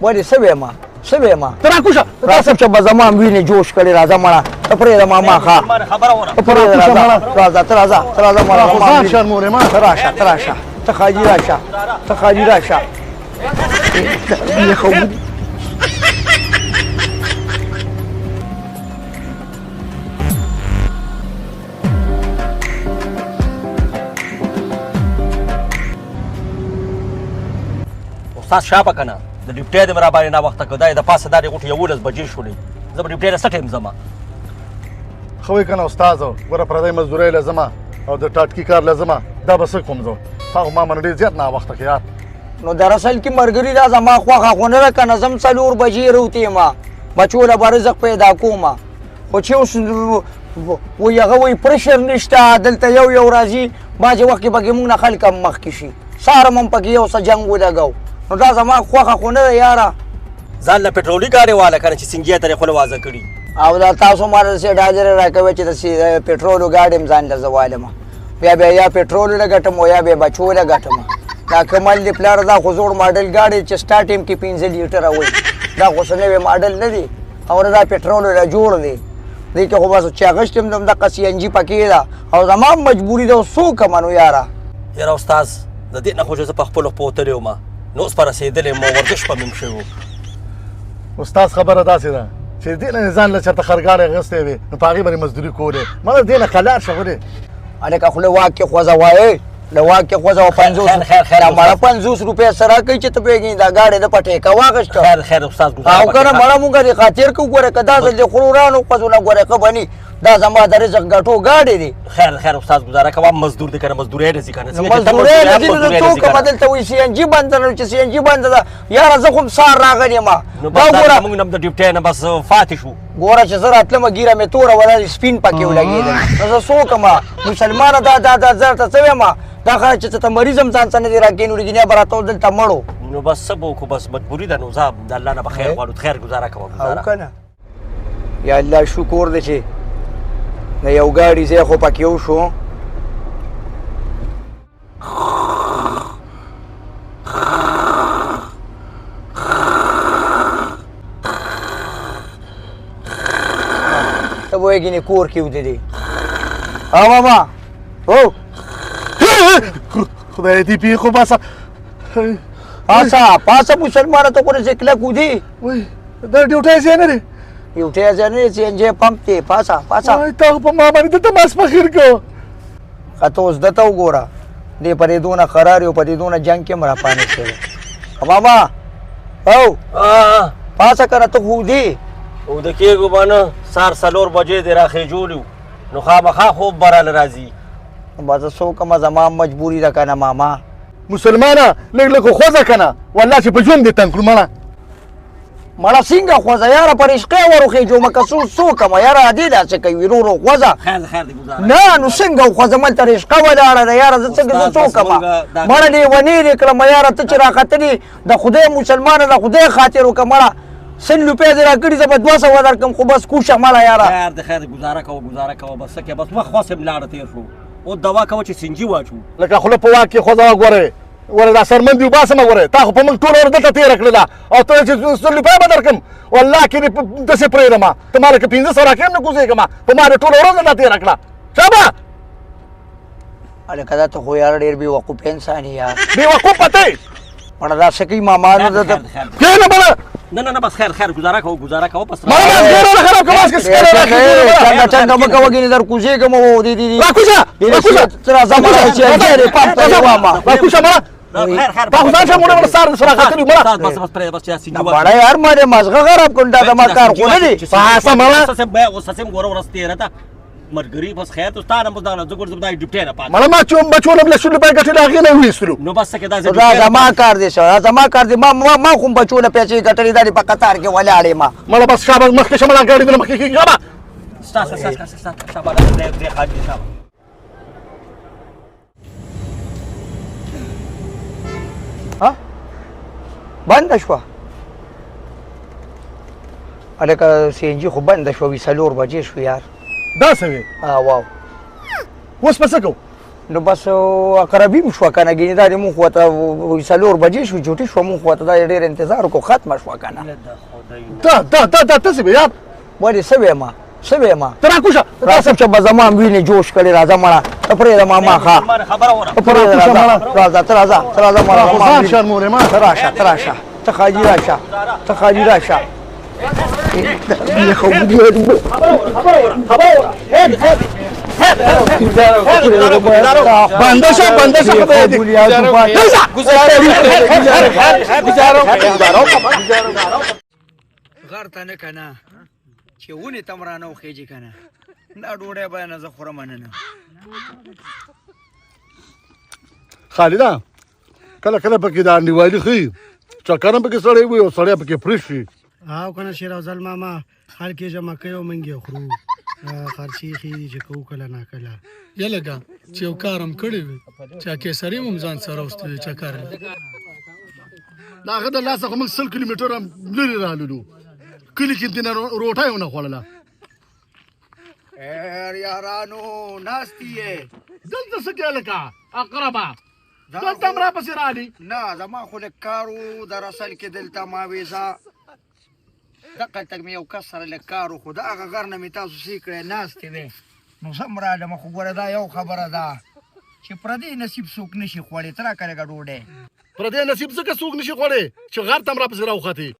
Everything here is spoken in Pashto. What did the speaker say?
ولې څه ویمه څه ویمه ته راکوشه راځه چې به زما وینې جوش کړې راځه مړه ته پرېږده ماما ښه ته پرېږده راځه ته راځه مړه شرمورې ما ته راشه ته راشه ته خاجي راشه ته خاجي راشه استاد شاپه کنه د ډیپټي د مرا باندې نه وخت کده د پاسه داري غوټي 11 بجې شولې زه په ډیپټي نه سټیم زما خو کنه استاد ګوره پردی مزدوري لازمه او د ټاټکی کار لازمه دا بس کوم زو هغه ما من ډیر زیات نه وخت کې یار نو دراصل کې مرګري دا زما خوخه خونه را کنه زم 4 بجې روتي ما بچو له برزق پیدا کومه خو چې اوس و یغه وی پرشر نشته دلته یو راځي ما چې وخت کې بګې مونږ نه خلک مخ کې شي ساره مم پکې یو څه جنگ ولګاو نو دا زما خوخه خونه ده یاره ځان له پټرولي ګاډي والا کنه چې سنجیا ته خپل واځه کړي او دا تاسو ماره سي ډاجر راکوي چې د پټرولو ګاډي ځان له زوالم بیا یا پټرول لګټم یا به بچو لګټم دا کمال دی پلار دا خو زوړ ماډل ګاډي چې سٹارټیم کې 15 لیټر وای دا خو سنوي ماډل نه دی او دا پټرول لا جوړ دی دې کې خو بس چې غشتم دم د قصي انجی پکې دا او زما مجبوری ده سو کمنو یاره یاره استاد د دې نه خو زه په خپل پوتلې ما نو اوس پر رسیدلې مو ورزش په مم شو استاد خبره داسې ده چې دې نه ځان له چرته خرګاړې غستې وي نو پاغي باندې مزدوري کولې مله دې نه خلار شغله الکه خو له واکه خوځه وای له واکه خوځه 50 خیر مړه 50 روپیا سره کوي چې ته پیګې دا گاډي د پټه کا واغشت خیر استاد او کنه مړه مونږه د خاطر کو ګوره کدا ځل خورورانو قزونه ګوره کبني دا زما د رزق غټو گاډي دي خیر استاد گزاره کوم مزدور دي کنه مزدوري رزق کنه مزدوري دي ته کوم بدلته وي سي ان جي باندې چې سي ان جي باندې یاره زه کوم سار راغلی ما دا ګوره موږ نم د ډیپټي نه بس فاتح شو ګوره چې زه راتلم ګیره مې تور ولا سپین پکې ولګېدل زه سو کما مسلمان دا زر ته څه ما دا خا چې ته مریضم ځان څنګه دی راکینو لګینه براته دلته مړو نو بس سبو کو بس مجبوری ده نو زاب د الله نه بخیر غواړو خیر گزاره کوم گزاره کنه یا الله شکر دې چې نه یو ګاډي زه خو پکې وشو ته وایې کور کې ودی دي ها ماما او خدای دې پی خو باسه پاسه مسلمان ته کوم څه کله کودي وای دا ډیوټي ځای نه دی ډیوټي ځای نه چې انجه پمپ ته پاسه وای ته په ما باندې ته ماس فخر کو خاطر اوس دته وګوره دې پرې دونه قرار یو پرې دونه جنگ کې مرا پانه شي ماما او پاسه کنه ته کودي او د کېګو باندې سار سلور بجې دی راخې جوړو نو خامخا خوب برال راځي بازه سو کما زما مجبوری ده کنه ماما مسلمانه لګ خوځه کنه والله چې په ژوند دې تنګ کړم مړه څنګه خوځه یاره پر عشق ورخې جو مکه سو کما یاره دې دا څه کوي ورو خوځه خیر دې گزاره نه نو څنګه خوځه مل تر عشق ولاړه ده یاره زه څنګه سو کما مړه دې ونی دې کړم یاره ته چې راختلی د خدای مسلمان د خدای خاطر وکمړه 100 روپیا دې راکړي زه به 200 درکم خو بس کوشه مړه یاره خیر گزاره کوه بس کې بس وخت خاصم لاړ تیر شو او دوا کوي چې سنجي واچو لکه خله په واکه خوځه غوره وردا سرمن دی باسم غوره تا خو په موږ ټول ورته تیر کړل او ته چې سل په بدرکم والله کې د څه پرې ما ته مال کې 1500 راکم نه کوزې کما په ما ټول ورته تیر کړل شابه اله کدا ته خو یار ډیر بي وقوف انسان یار بي وقوف پته مړه دا شکی ماما نه ده نه بل نه بس خیر گزاره کوه بس ما غیر خراب کوم اس کې څنګه مکه وګینه در کوزې کوم و دي راکوزه تر زمانه چې غیر پام ته وامه راکوزه ما خیر په خدای شه مونږ سره سره خاطر مړه بس چې سنجي مړه یار مې مزغه خراب کړ دا ما کار خو نه دي پاسه مړه سسم ګور ورسته رته مرګري بس خیر ته ستاره مزدانه زګور زبدای ډیپټي نه پات مړه ما چوم له پای کټه لاغې نه وېستلو نو بس کې دا زما کار دي شو زما کار دي ما کوم بچو له پیسې کټري داري په قطار کې ولاړې ما مړه بس شابه مخکې شمال غاډي نه مخکې کېږه ما شابه دې خاطر شابه ها بند شو الکه سینجی خو بند شو وی سلور بجې شو یار دا سوي واو اوس پس کو نو بس اقربیم شو کنه ګینې دا د مونږ خواته 4 بجې شو چوټي شو مونږ خواته دا ډېر انتظار وکړو ختمه شوه که نه ته څه وې یار ولې څه ویمه څه ویمه ته راکوشه راځم چې به زما وینې جوش کړې راځه مړه ته پرېږده ما ما ښه خبره وره ته پرېږده راځه ته راځه مړه ځان شرمورې ما ته راشه ته خاجي راشه بنده شه خدای دې غر ته نه که نه چې ونې ته م رانه وخېږي که نه دا ډوډۍ به نه زه خورم ننه خالده کله پکې دا انډیوالي ښي چکر هم پکې سړی وي او سړی پکې فرېش شي او کنه شیر افضل ماما هر کې جمع کوي او منګي خورو خرچي خې چې کو کله نه کله یلګه چې یو کارم کړی وي چا کې سړی مم ځان سره واستوي چا کار دا هغه د لاسه خو موږ 100 کیلومتره لرې راللو کلي کې دنه روټۍ ونه خوړله یارانو ناستې یې دلته څه کې لکه اقربه دلته هم راپسې رالي نه زما خو لږ کار و در اصل کې دلته ما ویزه دقه تک مې یو کس سره لږ کار و خو د هغه غر نه مې تاسو څه کړی ناستې وې نو زه هم رالم خو ګوره دا یو خبره ده چې پردی نصیب څوک نشي خوړی ته راکړې که ډوډۍ پردی نصیب ځکه څوک نشي خوړی چې غر ته هم راپسې راوختې